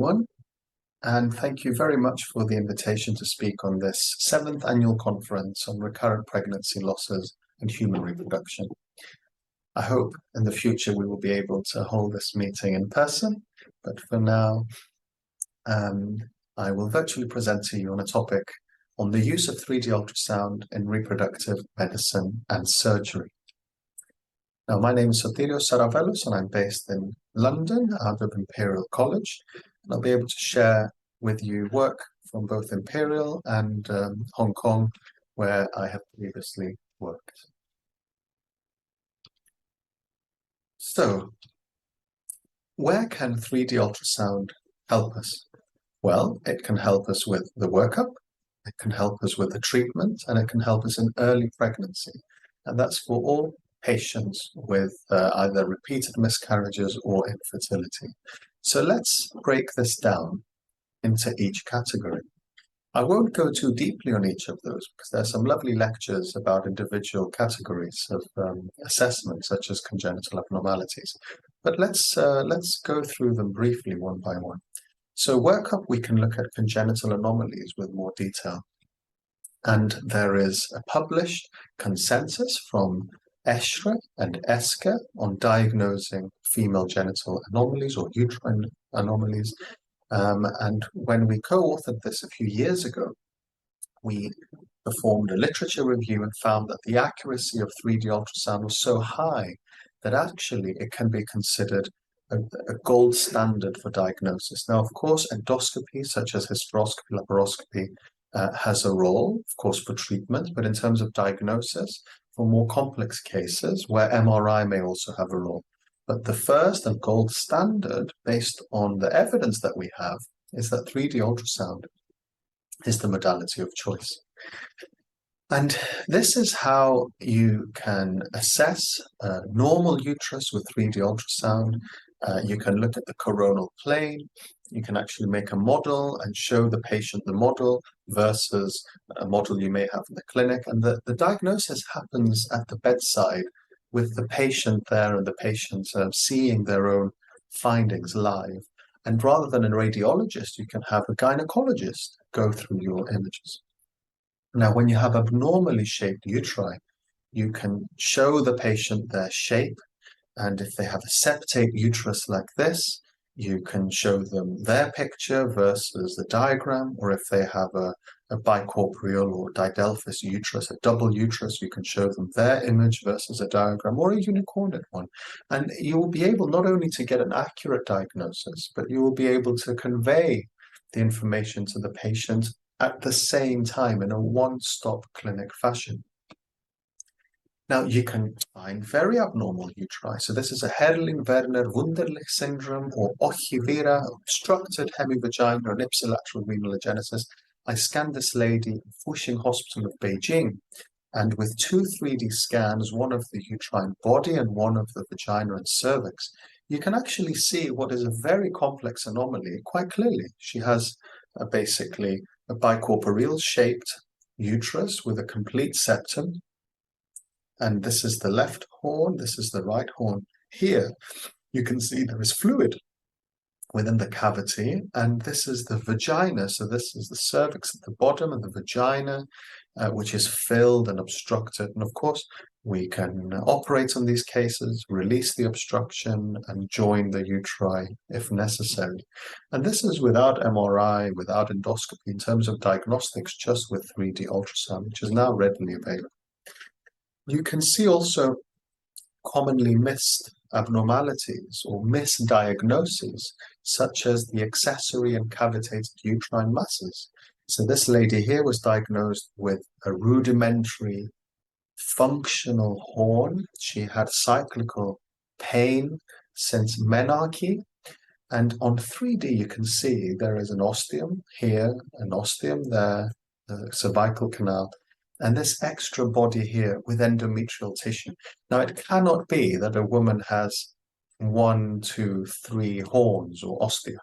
One, and thank you very much for the invitation to speak on this 7th annual conference on recurrent pregnancy losses and human reproduction. I hope in the future we will be able to hold this meeting in person, but for now I will virtually present to you on a topic on the use of 3D ultrasound in reproductive medicine and surgery. Now, my name is Sotirios Saravelos, and I'm based in London out of Imperial College. And I'll be able to share with you work from both Imperial and Hong Kong, where I have previously worked. So, where can 3D ultrasound help us? Well, it can help us with the workup, it can help us with the treatment, and it can help us in early pregnancy. And that's for all patients with either repeated miscarriages or infertility. So let's break this down into each category. I won't go too deeply on each of those because there are some lovely lectures about individual categories of assessment, such as congenital abnormalities. But let's go through them briefly one by one. So workup, we can look at congenital anomalies with more detail. And there is a published consensus from ESHRE and ESCA on diagnosing female genital anomalies or uterine anomalies. And when we co-authored this a few years ago, we performed a literature review and found that the accuracy of 3D ultrasound was so high that actually it can be considered a gold standard for diagnosis. Now, of course, endoscopy, such as hysteroscopy, laparoscopy, has a role, of course, for treatment, but in terms of diagnosis, for more complex cases where MRI may also have a role. But the first and gold standard, based on the evidence that we have, is that 3D ultrasound is the modality of choice. And this is how you can assess a normal uterus with 3D ultrasound. You can look at the coronal plane. You can actually make a model and show the patient the model versus a model you may have in the clinic. And the diagnosis happens at the bedside with the patient there and the patient seeing their own findings live. And rather than a radiologist, you can have a gynecologist go through your images. Now, when you have abnormally shaped uteri, you can show the patient their shape. And if they have a septate uterus like this, you can show them their picture versus the diagram. Or if they have a bicorporeal or didelphys uterus, a double uterus, you can show them their image versus a diagram, or a unicornate one. And you will be able not only to get an accurate diagnosis, but you will be able to convey the information to the patient at the same time in a one-stop clinic fashion. Now, you can find very abnormal uteri. So this is a Herrling-Werner-Wunderlich syndrome, or Ochivera, obstructed hemivagina, or an ipsilateral renal agenesis. I scanned this lady at Fuxing Hospital of Beijing, and with 2 3D scans, one of the uterine body and one of the vagina and cervix, you can actually see what is a very complex anomaly quite clearly. She has basically a bicorporeal-shaped uterus with a complete septum. And this is the left horn, this is the right horn. Here, you can see there is fluid within the cavity, and this is the vagina. So this is the cervix at the bottom and the vagina, which is filled and obstructed. And of course, we can operate on these cases, release the obstruction, and join the uteri if necessary. And this is without MRI, without endoscopy, in terms of diagnostics, just with 3D ultrasound, which is now readily available. You can see also commonly missed abnormalities or misdiagnoses, such as the accessory and cavitated uterine masses. So this lady here was diagnosed with a rudimentary functional horn. She had cyclical pain since menarche. And on 3D, you can see there is an ostium here, an ostium there, the cervical canal, and this extra body here with endometrial tissue. Now, it cannot be that a woman has 1, 2, 3 horns or ostia.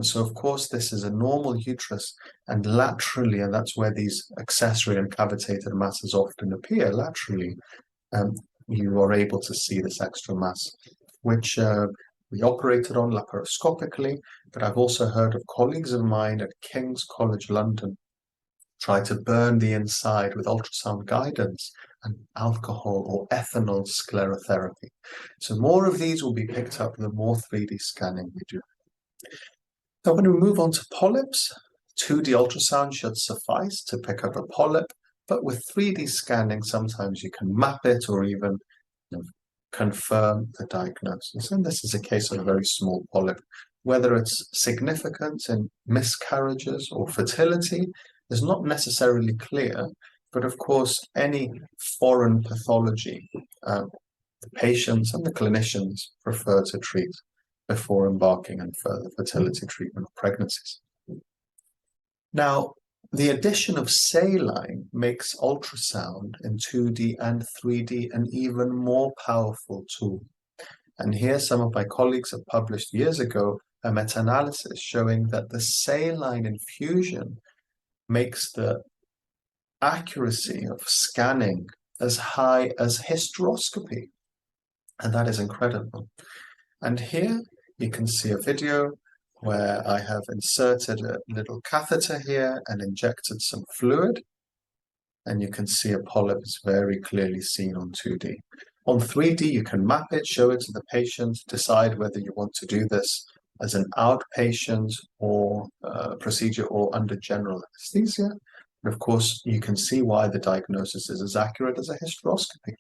So, of course, this is a normal uterus, and laterally, and that's where these accessory and cavitated masses often appear, laterally, you are able to see this extra mass, which we operated on laparoscopically, but I've also heard of colleagues of mine at King's College London try to burn the inside with ultrasound guidance and alcohol or ethanol sclerotherapy. So more of these will be picked up the more 3D scanning we do. Now, when we move on to polyps, 2D ultrasound should suffice to pick up a polyp, but with 3D scanning, sometimes you can map it or even confirm the diagnosis. And this is a case of a very small polyp. Whether it's significant in miscarriages or fertility is not necessarily clear, but of course, any foreign pathology, the patients and the clinicians prefer to treat before embarking on further fertility treatment or pregnancies. Now, the addition of saline makes ultrasound in 2D and 3D an even more powerful tool. And here some of my colleagues have published years ago a meta-analysis showing that the saline infusion makes the accuracy of scanning as high as hysteroscopy. And that is incredible. And here you can see a video where I have inserted a little catheter here and injected some fluid. And you can see a polyp is very clearly seen on 2D. On 3D, you can map it, show it to the patient, decide whether you want to do this as an outpatient or procedure or under general anesthesia. And of course, you can see why the diagnosis is as accurate as a hysteroscopy.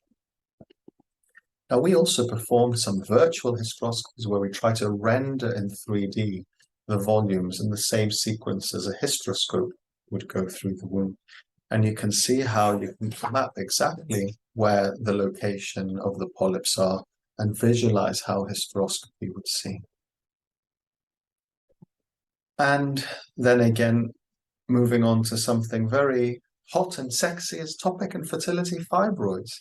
Now, we also performed some virtual hysteroscopies where we try to render in 3D the volumes in the same sequence as a hysteroscope would go through the womb. And you can see how you can map exactly where the location of the polyps are and visualize how hysteroscopy would see. And then again, moving on to something very hot and sexy as topic in fertility, fibroids.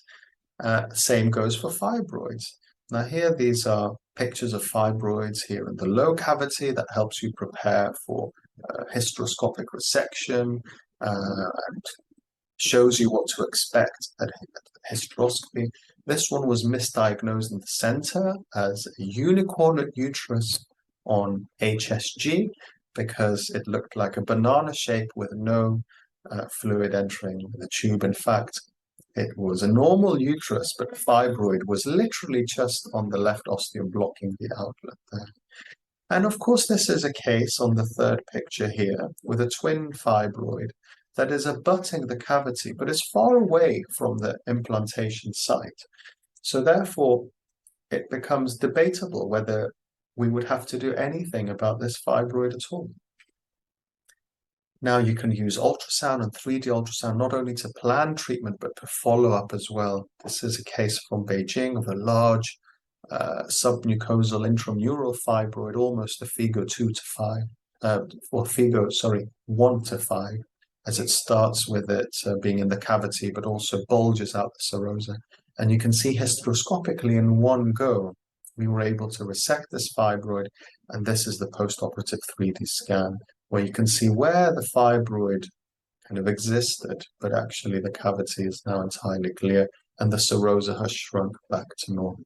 Same goes for fibroids. Now here, these are pictures of fibroids here in the low cavity that helps you prepare for hysteroscopic resection and shows you what to expect at hysteroscopy. This one was misdiagnosed in the center as a unicorn uterus on HSG because it looked like a banana shape with no fluid entering the tube. In fact, it was a normal uterus, but fibroid was literally just on the left ostium blocking the outlet there. And of course, this is a case on the third picture here with a twin fibroid that is abutting the cavity, but is far away from the implantation site. So therefore, it becomes debatable whether we would have to do anything about this fibroid at all. Now you can use ultrasound and 3D ultrasound not only to plan treatment, but to follow up as well. This is a case from Beijing of a large submucosal intramural fibroid, almost a FIGO 2 to 5, or FIGO, sorry, 1 to 5, as it starts with it being in the cavity, but also bulges out the serosa. And you can see hysteroscopically in one go, we were able to resect this fibroid, and this is the post-operative 3D scan, where you can see where the fibroid kind of existed, but actually the cavity is now entirely clear, and the serosa has shrunk back to normal.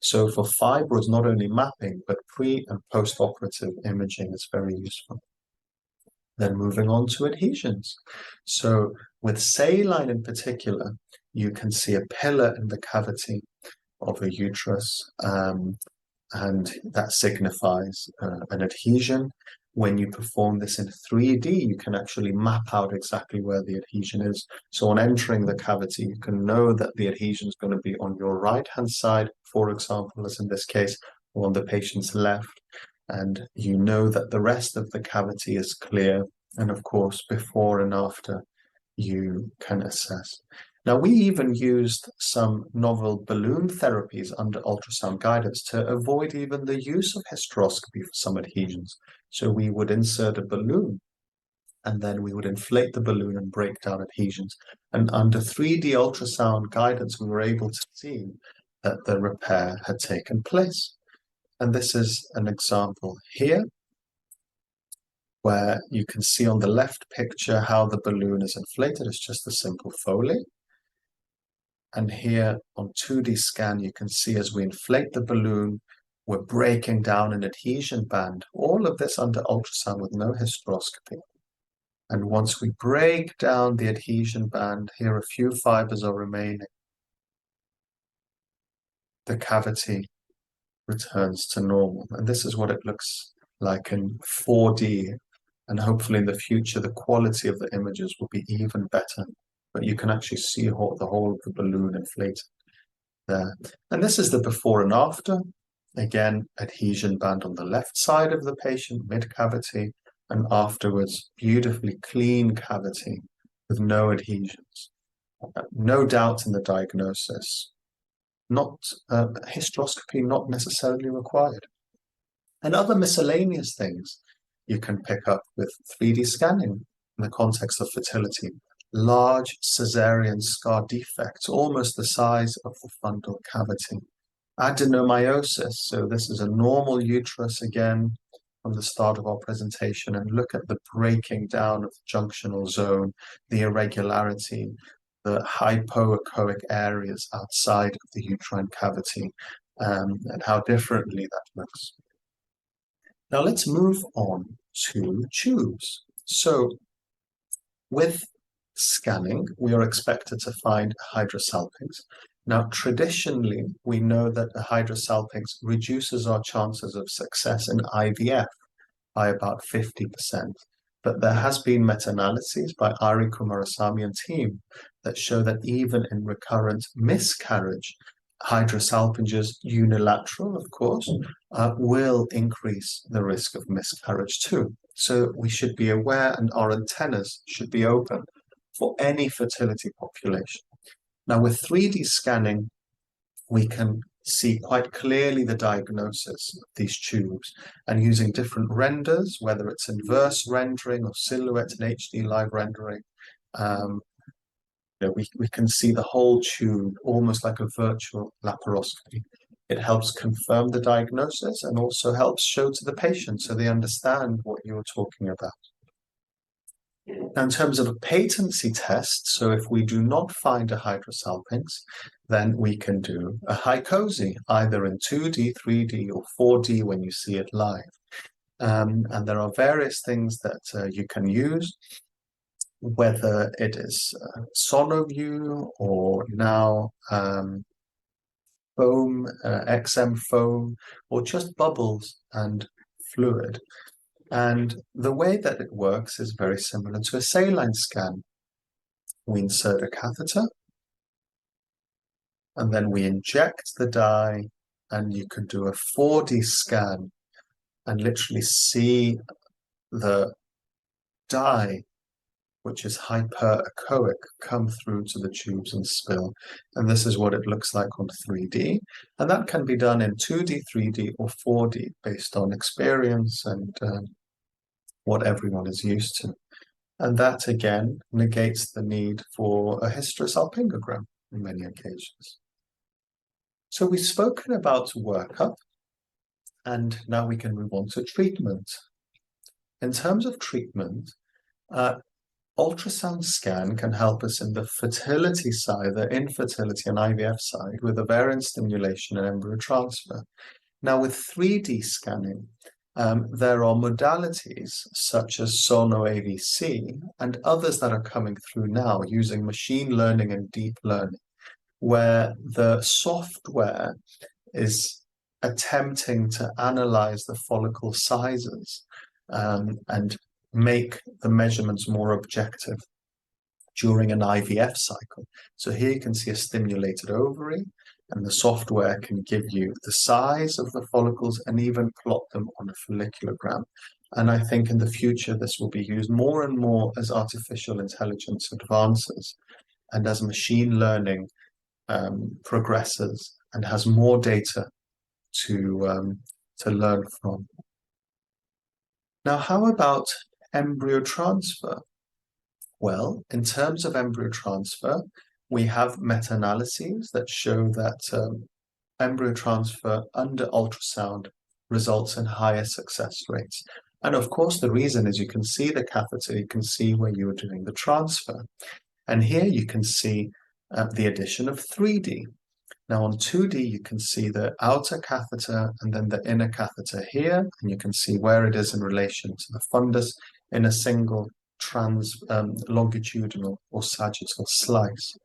So for fibroids, not only mapping, but pre- and post-operative imaging is very useful. Then moving on to adhesions. So with saline in particular, you can see a pillar in the cavity of a uterus, and that signifies an adhesion. When you perform this in 3D, you can actually map out exactly where the adhesion is. So on entering the cavity, you can know that the adhesion is going to be on your right-hand side, for example, as in this case, or on the patient's left. And you know that the rest of the cavity is clear. And of course, before and after, you can assess. Now, we even used some novel balloon therapies under ultrasound guidance to avoid even the use of hysteroscopy for some adhesions. So we would insert a balloon, and then we would inflate the balloon and break down adhesions. And under 3D ultrasound guidance, we were able to see that the repair had taken place. And this is an example here, where you can see on the left picture how the balloon is inflated. It's just a simple Foley. And here on 2D scan, you can see as we inflate the balloon, We're breaking down an adhesion band, all of this under ultrasound with no hysteroscopy. And once we break down the adhesion band, here a few fibers are remaining. The cavity returns to normal. And this is what it looks like in 4D. And hopefully in the future, the quality of the images will be even better. But you can actually see the whole of the balloon inflated there. And this is the before and after. Again, adhesion band on the left side of the patient, mid-cavity, and afterwards, beautifully clean cavity with no adhesions. No doubt in the diagnosis. Not hysteroscopy not necessarily required. And other miscellaneous things you can pick up with 3D scanning in the context of fertility. Large caesarean scar defects, almost the size of the fundal cavity. Adenomyosis, so this is a normal uterus again from the start of our presentation, and look at the breaking down of the junctional zone, the irregularity, the hypoechoic areas outside of the uterine cavity, and how differently that looks. Now let's move on to tubes. So with scanning, we are expected to find hydrosalpinx. Now, traditionally, we know that the hydrosalpinx reduces our chances of success in IVF by about 50%. But there has been meta-analyses by Ari Kumarasamy and team that show that even in recurrent miscarriage, hydrosalpinges, unilateral, of course, will increase the risk of miscarriage too. So we should be aware, and our antennas should be open for any fertility population. Now, with 3D scanning, we can see quite clearly the diagnosis of these tubes, and using different renders, whether it's inverse rendering or silhouette and HD live rendering, we can see the whole tube almost like a virtual laparoscopy. It helps confirm the diagnosis and also helps show to the patient so they understand what you're talking about. Now, in terms of a patency test, so if we do not find a hydrosalpinx, then we can do a hycosi, either in 2D, 3D, or 4D when you see it live. And there are various things that you can use, whether it is sonoview or now foam, XM foam, or just bubbles and fluid. And the way that it works is very similar to a saline scan. We insert a catheter, and then we inject the dye, and you can do a 4D scan and literally see the dye, which is hyperechoic, come through to the tubes and spill. And this is what it looks like on 3D. And that can be done in 2D, 3D, or 4D based on experience and what everyone is used to. And that, again, negates the need for a hysterosalpingogram in many occasions. So we've spoken about workup, and now we can move on to treatment. In terms of treatment, ultrasound scan can help us in the fertility side, the infertility and IVF side, with ovarian stimulation and embryo transfer. Now, with 3D scanning, there are modalities such as sono-AVC and others that are coming through now using machine learning and deep learning, where the software is attempting to analyze the follicle sizes and make the measurements more objective during an IVF cycle. So here you can see a stimulated ovary, and the software can give you the size of the follicles and even plot them on a folliculogram. And I think in the future, this will be used more and more as artificial intelligence advances and as machine learning progresses and has more data to learn from. Now, how about embryo transfer? Well, in terms of embryo transfer, we have meta-analyses that show that embryo transfer under ultrasound results in higher success rates. And of course, the reason is you can see the catheter, you can see where you are doing the transfer. And here you can see the addition of 3D. Now on 2D, you can see the outer catheter and then the inner catheter here, and you can see where it is in relation to the fundus in a single longitudinal or sagittal slice.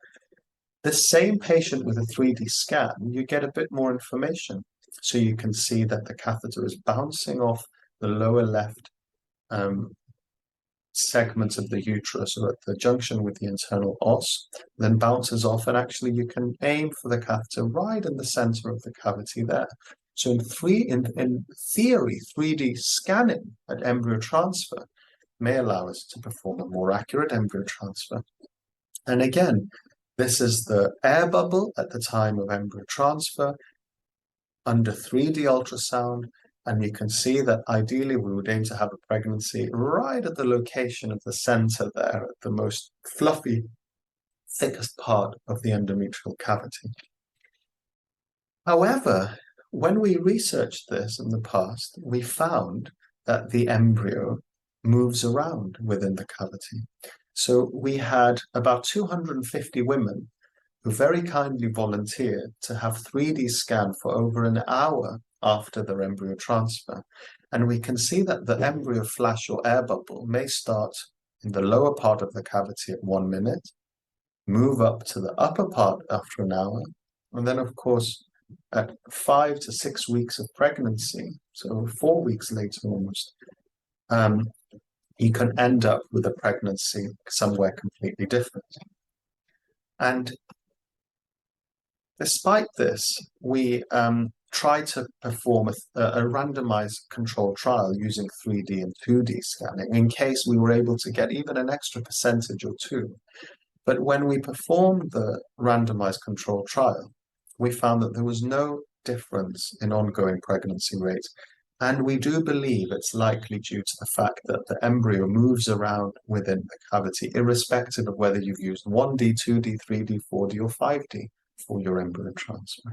The same patient with a 3D scan, you get a bit more information. So you can see that the catheter is bouncing off the lower left segment of the uterus or at the junction with the internal os, then bounces off, and actually you can aim for the catheter right in the center of the cavity there. So in theory, 3D scanning at embryo transfer may allow us to perform a more accurate embryo transfer. And again, this is the air bubble at the time of embryo transfer under 3D ultrasound, and you can see that ideally we would aim to have a pregnancy right at the location of the center there, at the most fluffy, thickest part of the endometrial cavity. However, when we researched this in the past, we found that the embryo moves around within the cavity. So we had about 250 women who very kindly volunteered to have 3D scan for over an hour after their embryo transfer. And we can see that the embryo flash or air bubble may start in the lower part of the cavity at 1 minute, move up to the upper part after an hour, and then of course at 5 to 6 weeks of pregnancy, so 4 weeks later almost, you can end up with a pregnancy somewhere completely different. And despite this, we tried to perform a randomized controlled trial using 3D and 2D scanning in case we were able to get even an extra percentage or two. But when we performed the randomized controlled trial, we found that there was no difference in ongoing pregnancy rate. And we do believe it's likely due to the fact that the embryo moves around within the cavity, irrespective of whether you've used 1D, 2D, 3D, 4D, or 5D for your embryo transfer.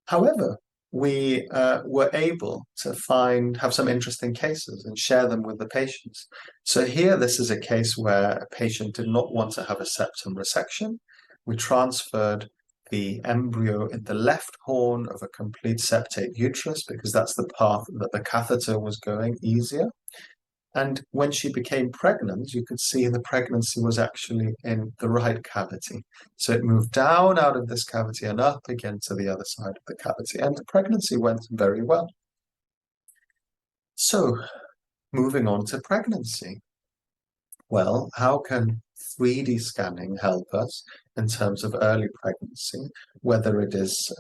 However, we were able to have some interesting cases and share them with the patients. So here, this is a case where a patient did not want to have a septum resection. We transferred the embryo in the left horn of a complete septate uterus because that's the path that the catheter was going easier. And when she became pregnant, you could see the pregnancy was actually in the right cavity. So it moved down out of this cavity and up again to the other side of the cavity. And the pregnancy went very well. So moving on to pregnancy. Well, how can 3D scanning help us in terms of early pregnancy, whether it is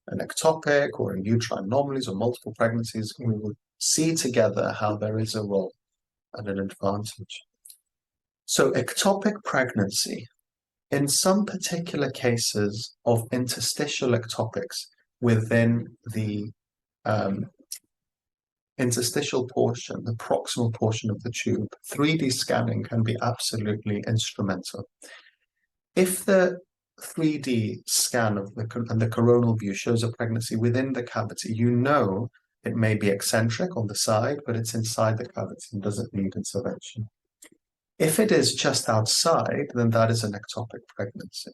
an ectopic or in uterine anomalies or multiple pregnancies? We will see together how there is a role and an advantage. So ectopic pregnancy, in some particular cases of interstitial ectopics within the interstitial portion, the proximal portion of the tube, 3D scanning can be absolutely instrumental. If the 3D scan of the coronal view shows a pregnancy within the cavity, you know it may be eccentric on the side, but it's inside the cavity and doesn't need intervention. If it is just outside, then that is an ectopic pregnancy,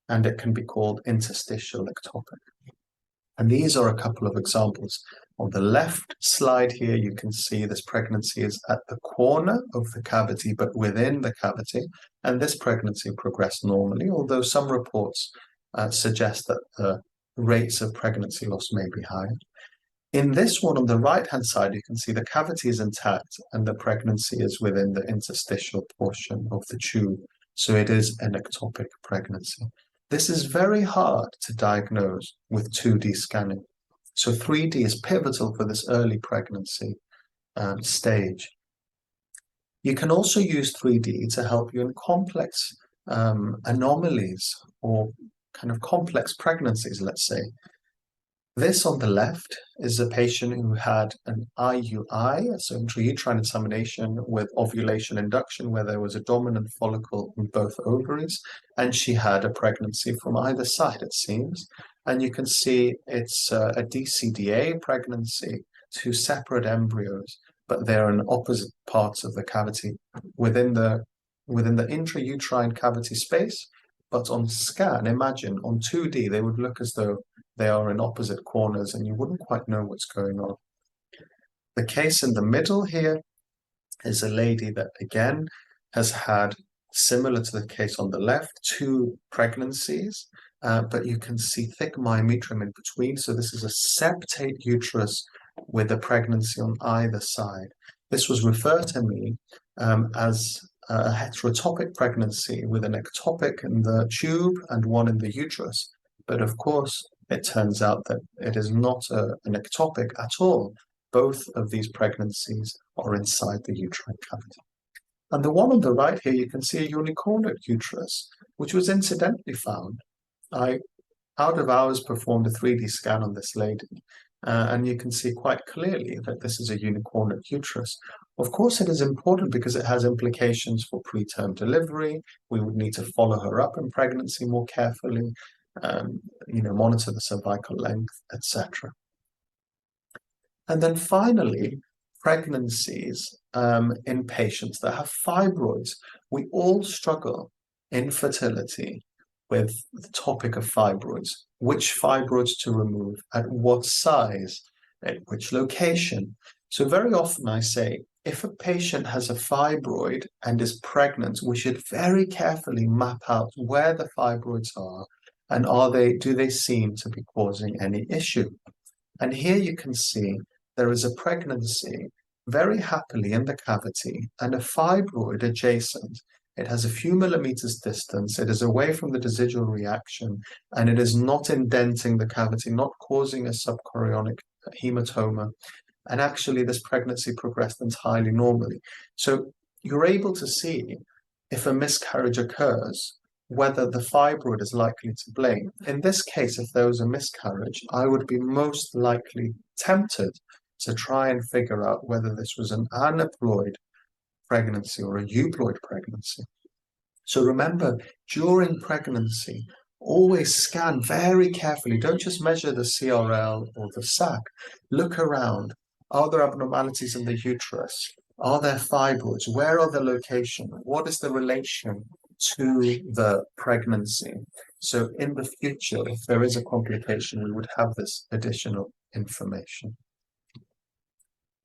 and it can be called interstitial ectopic. And these are a couple of examples. On the left slide here, you can see this pregnancy is at the corner of the cavity, but within the cavity, and this pregnancy progressed normally, although some reports suggest that the rates of pregnancy loss may be higher. In this one on the right-hand side, you can see the cavity is intact and the pregnancy is within the interstitial portion of the tube. So it is an ectopic pregnancy. This is very hard to diagnose with 2D scanning. So 3D is pivotal for this early pregnancy stage. You can also use 3D to help you in complex anomalies or kind of complex pregnancies, let's say. This on the left is a patient who had an IUI, so intrauterine insemination with ovulation induction, where there was a dominant follicle in both ovaries, and she had a pregnancy from either side, it seems. And you can see it's a DCDA pregnancy, 2 separate embryos, but they're in opposite parts of the cavity within the intrauterine cavity space, but on scan, imagine on 2D, they would look as though they are in opposite corners and you wouldn't quite know what's going on. The case in the middle here is a lady that again has had, similar to the case on the left, two pregnancies, but you can see thick myometrium in between. So this is a septate uterus with a pregnancy on either side. This was referred to me as a heterotopic pregnancy with an ectopic in the tube and one in the uterus. But of course, it turns out that it is not an ectopic at all. Both of these pregnancies are inside the uterine cavity. And the one on the right here, you can see a unicornate uterus, which was incidentally found. I, out of hours, performed a 3D scan on this lady, and you can see quite clearly that this is a unicornate uterus. Of course, it is important because it has implications for preterm delivery. We would need to follow her up in pregnancy more carefully, monitor the cervical length, etc. And then finally, pregnancies in patients that have fibroids. We all struggle in fertility with the topic of fibroids. Which fibroids to remove, at what size, at which location. So very often I say, if a patient has a fibroid and is pregnant, we should very carefully map out where the fibroids are and do they seem to be causing any issue. And here you can see there is a pregnancy very happily in the cavity and a fibroid adjacent. It has a few millimeters distance, it is away from the residual reaction, and it is not indenting the cavity, not causing a subchorionic hematoma. And actually, this pregnancy progressed entirely normally. So you're able to see if a miscarriage occurs, whether the fibroid is likely to blame. In this case, if there was a miscarriage, I would be most likely tempted to try and figure out whether this was an aneuploid pregnancy or a euploid pregnancy. So remember, during pregnancy, always scan very carefully. Don't just measure the CRL or the sac. Look around. Are there abnormalities in the uterus? Are there fibroids? Where are the location? What is the relation to the pregnancy? So in the future, if there is a complication, we would have this additional information.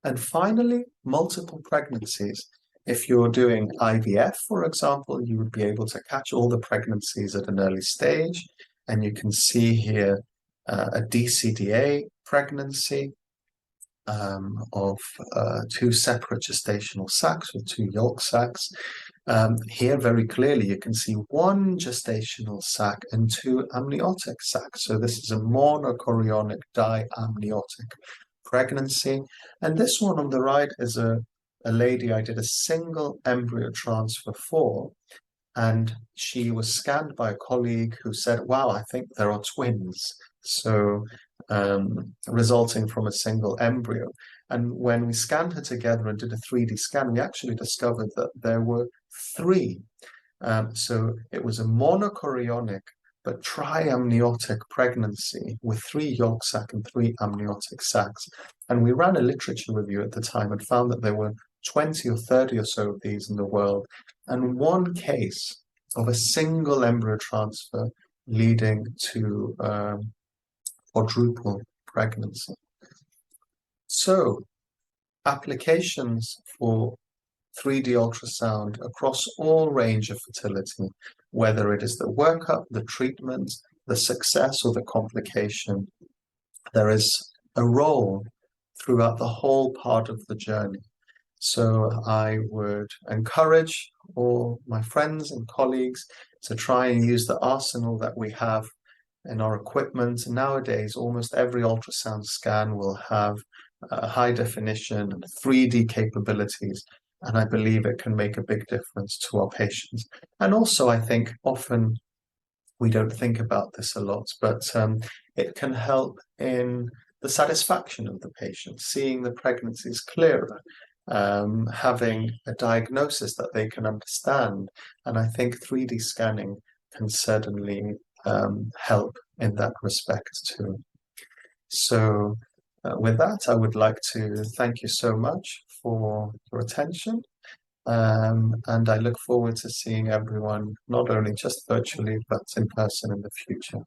And finally, multiple pregnancies. If you're doing IVF, for example, you would be able to catch all the pregnancies at an early stage. And you can see here a DCDA pregnancy of two separate gestational sacs with two yolk sacs. Here, very clearly, you can see one gestational sac and two amniotic sacs. So this is a monochorionic diamniotic pregnancy. And this one on the right is a lady I did a single embryo transfer for, and she was scanned by a colleague who said, wow, I think there are twins. So resulting from a single embryo. And when we scanned her together and did a 3D scan, we actually discovered that there were three. So it was a monochorionic but triamniotic pregnancy with three yolk sac and three amniotic sacs. And we ran a literature review at the time and found that there were 20 or 30 or so of these in the world, and one case of a single embryo transfer leading to quadruple pregnancy. So applications for 3D ultrasound across all range of fertility, whether it is the workup, the treatment, the success, or the complication, there is a role throughout the whole part of the journey. So I would encourage all my friends and colleagues to try and use the arsenal that we have in our equipment. Nowadays, almost every ultrasound scan will have high definition and 3D capabilities, and I believe it can make a big difference to our patients. And also, I think often we don't think about this a lot, but it can help in the satisfaction of the patient, seeing the pregnancies clearer, having a diagnosis that they can understand. And I think 3D scanning can certainly help in that respect too. So with that, I would like to thank you so much for your attention. And I look forward to seeing everyone, not only just virtually, but in person in the future.